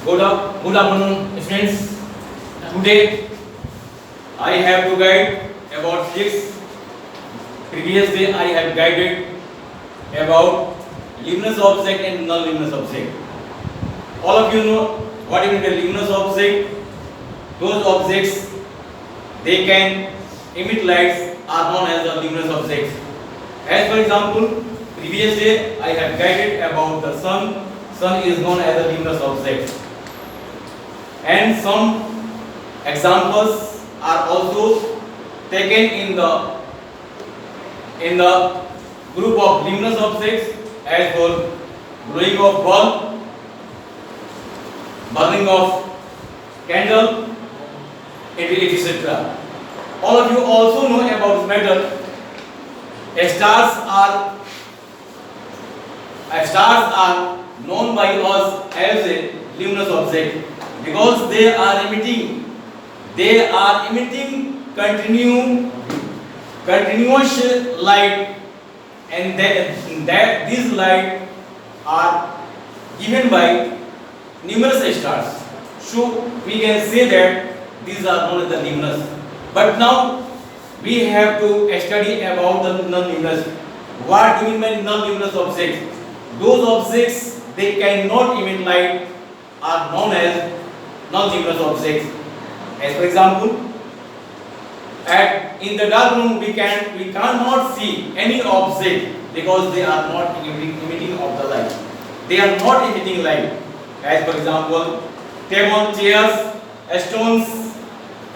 Good afternoon, students. Today I have to guide about physics. Previous day I have guided about luminous object and non-luminous object. All of you know what is the luminous object. Those objects they can emit lights are known as the luminous objects. As for example, previous day I have guided about the sun. Sun is known as a luminous object. And some examples are also taken in the group of luminous objects as for glowing of bulb, burning of candle, etc. All of you also know about metal. Stars are known by us as a luminous object because they are emitting continuous light, and that these light are given by numerous stars. So we can say that these are known as the luminous. But now we have to study about the non-luminous. What do you mean by non-luminous objects? Those objects they cannot emit light are known as non-luminous objects. As for example, in the dark room we cannot see any object because they are not emitting of the light. They are not emitting light. As for example, table, chairs, stones,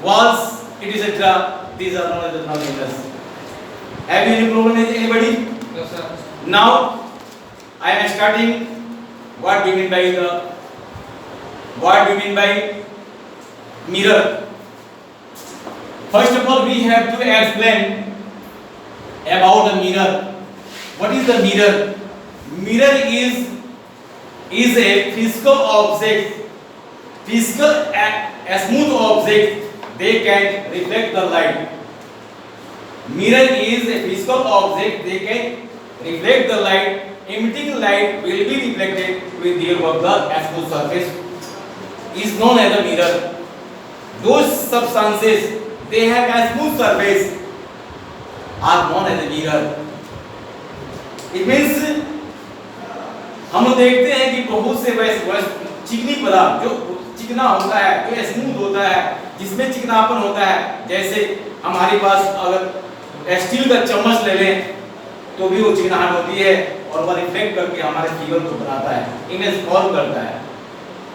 walls, etc. These are known as the non-luminous. Have you any problem with anybody? No, sir. Now I am starting. What do you mean by mirror? First of all, we have to explain about the mirror. What is the mirror? Mirror is a physical object, a smooth object. They can reflect the light. Mirror is a physical object. They can reflect the light. Emitting light will be reflected with the help of the smooth surface. Is known as a mirror. Those substances they have a smooth surface are known as a mirror. It means हम देखते हैं कि बहुत से चिकनी पदार्थ जो चिकना होता है, जो स्मूथ होता है, जिसमें चिकनापन होता है, जैसे हमारे पास अगर स्टील का चम्मच ले लें तो भी वो चिकनाहट होती है और वह रिफ्लेक्ट करके हमारे फिगर को बनाता है, इमेज फॉर्म करता है।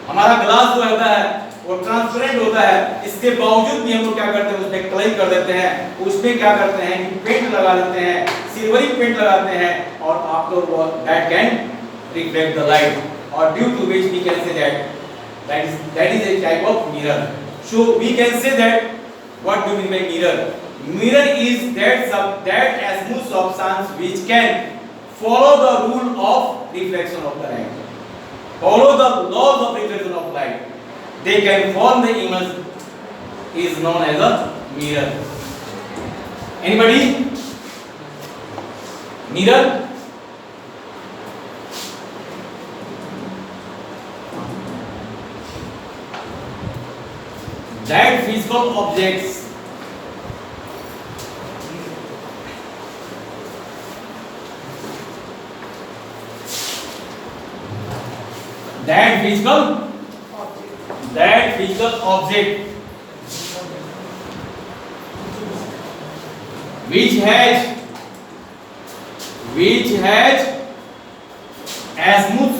हमारा ग्लास जो होता है वो ट्रांसपेरेंट होता है, इसके बावजूद भी हम लोग क्या करते हैं उसमें कलर कर देते हैं, उसमें क्या करते हैं कि पेंट लगा देते हैं, सिल्वरी पेंट लगाते हैं और आप लोग वो that can reflect the light और due to which we can say that is a type of mirror. So we can say that what do we mean by mirror? Mirror is that smooth substance which can follow the rule of reflection of the light. Follow the laws of reflection of light. They can form the image is known as a mirror. Anybody? Mirror? That physical objects that physical object which has a smooth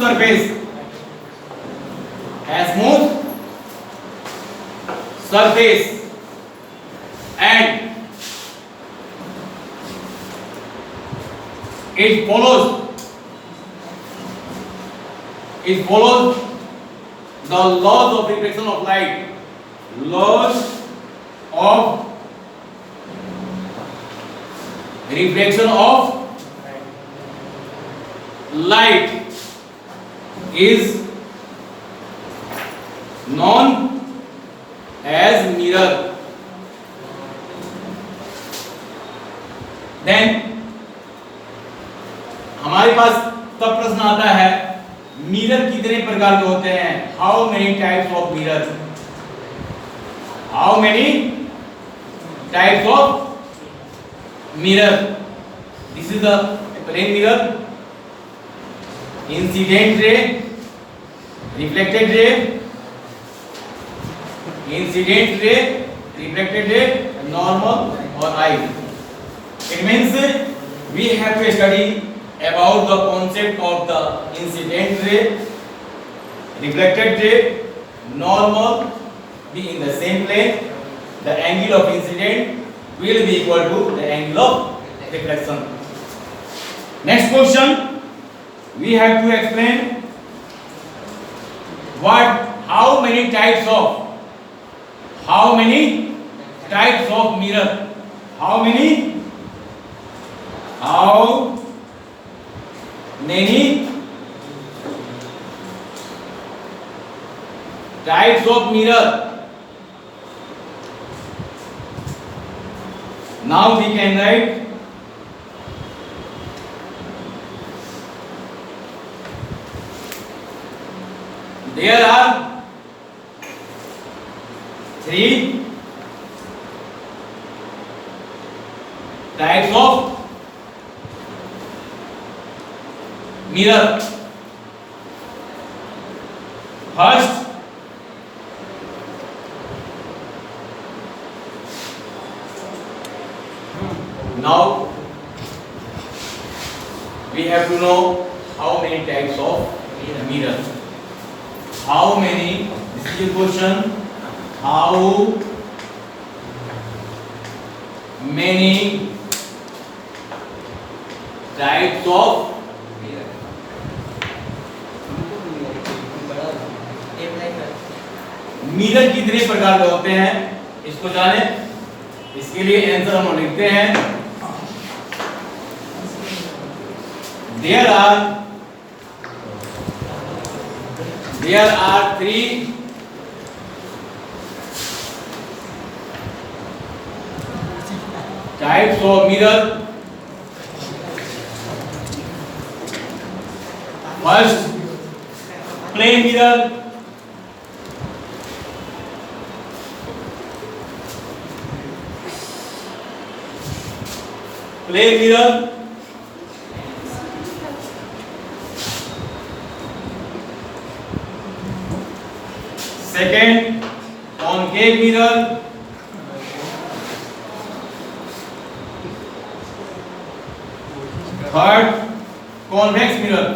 surface and it follows the laws of reflection of light. Laws of reflection of light is known as mirror. Then हमारे पास तब प्रश्न आता है mirror कितने प्रकार के होते हैं। how many types of mirror? How many types of mirror? This is the plane mirror, incident ray, reflected ray, incident ray, reflected ray, normal or eye. It means we have to study about the concept of the incident ray, reflected ray, normal be in the same plane. The angle of incident will be equal to the angle of reflection. Next question, we have to explain how many types of mirror? How many types of mirror? Now we can write there are 3 types of mirror. First, now we have to know how many types of mirror. How many? This is the question. How many types of mirror कितने प्रकार के होते हैं इसको जाने, इसके लिए answer हम लिखते हैं there are 3 types of mirror. First, plane mirror. Plane mirror. Second, concave mirror. Third, convex mirror.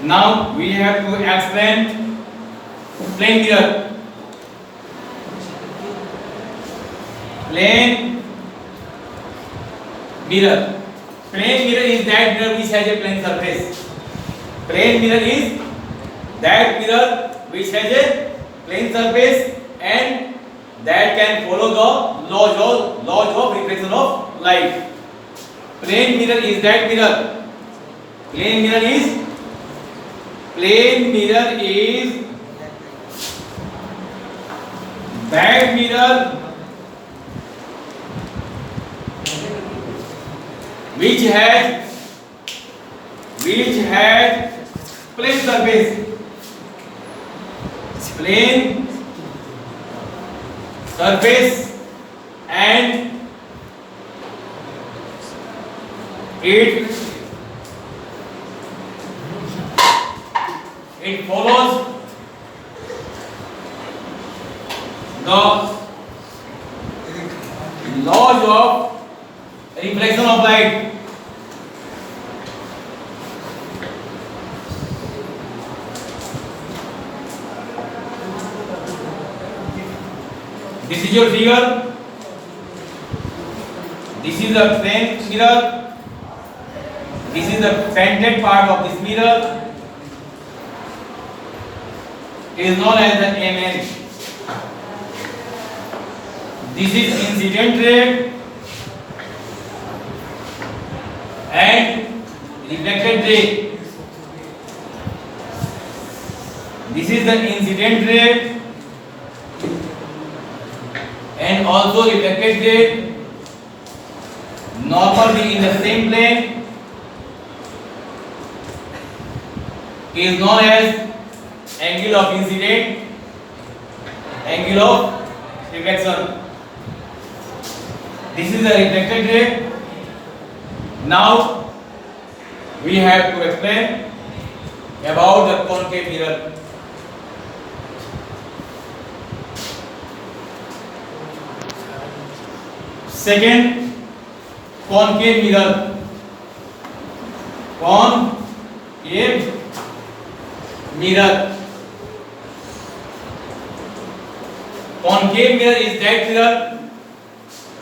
Now we have to explain plane mirror. Plane mirror. Plane mirror is that mirror which has a plane surface. Plane mirror is that mirror which has a plane surface and that can follow the laws of reflection of light. Plane mirror is that mirror. Plane mirror is that mirror which has plane surface. Plane surface and it follows the laws of reflection of light. This is your figure. This is the plane mirror. This is the painted part of this mirror. It is known as the MN. This is incident ray and reflected ray. This is the incident ray and also reflected ray. Normally in the same plane is known as angle of incident, angle of reflection. This is the reflected ray. Now we have to explain about the concave mirror. Second, concave mirror. Concave mirror. Concave mirror is that mirror.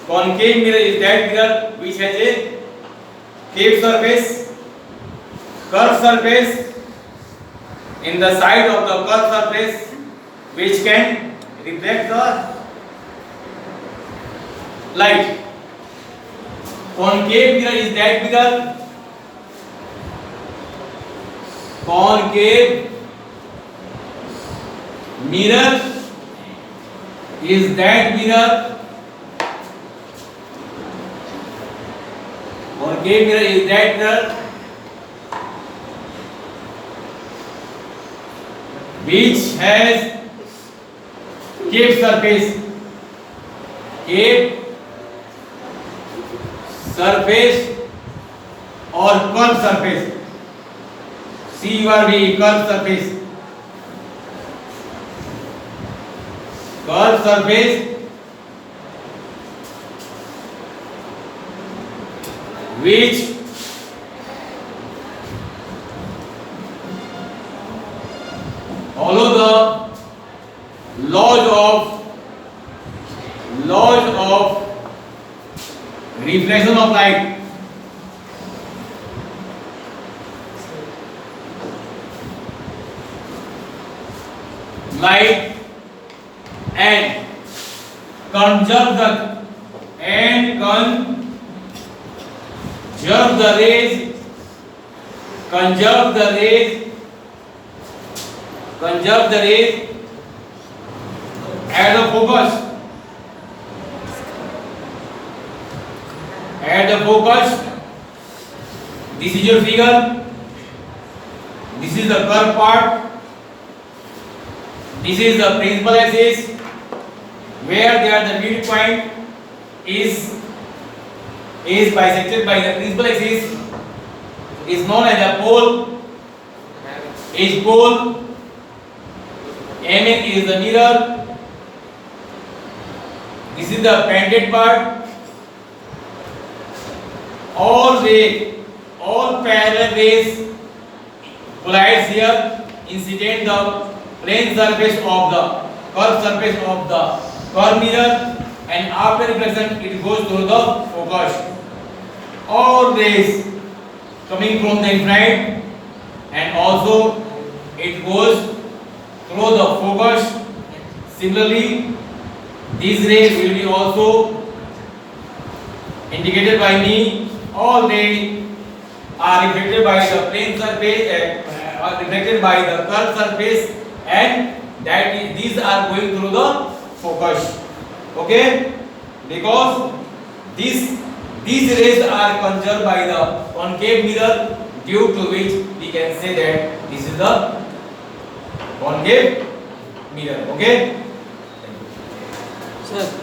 Concave mirror is that mirror which has a cave surface, curved surface in the side of the curved surface, which can reflect the light. Concave mirror is that mirror. Concave mirror is that mirror. Concave mirror is that mirror which has cave surface. Cave surface or curved surface. CURV, curved surface. Curved surface which follow the laws of reflection of light. Light and conserve the rays. Conserve the rays at the focus. At the focus, this is your figure. This is the curved part. This is the principal axis, where there the midpoint is bisected by the principal axis, is known as the pole. Each pole, MN is the mirror. This is the pendant part. All parallel rays collides here, incident the plane surface of the curved surface of the curved mirror, and after reflection it goes through the focus. All rays coming from the infrared, and also it goes through the focus. Similarly, these rays will be also indicated by me. All they are reflected by the plane surface, are reflected by the curved surface, and that is, these are going through the focus. Okay, because these rays are conserved by the concave mirror, due to which we can say that this is the concave mirror. Okay, sir.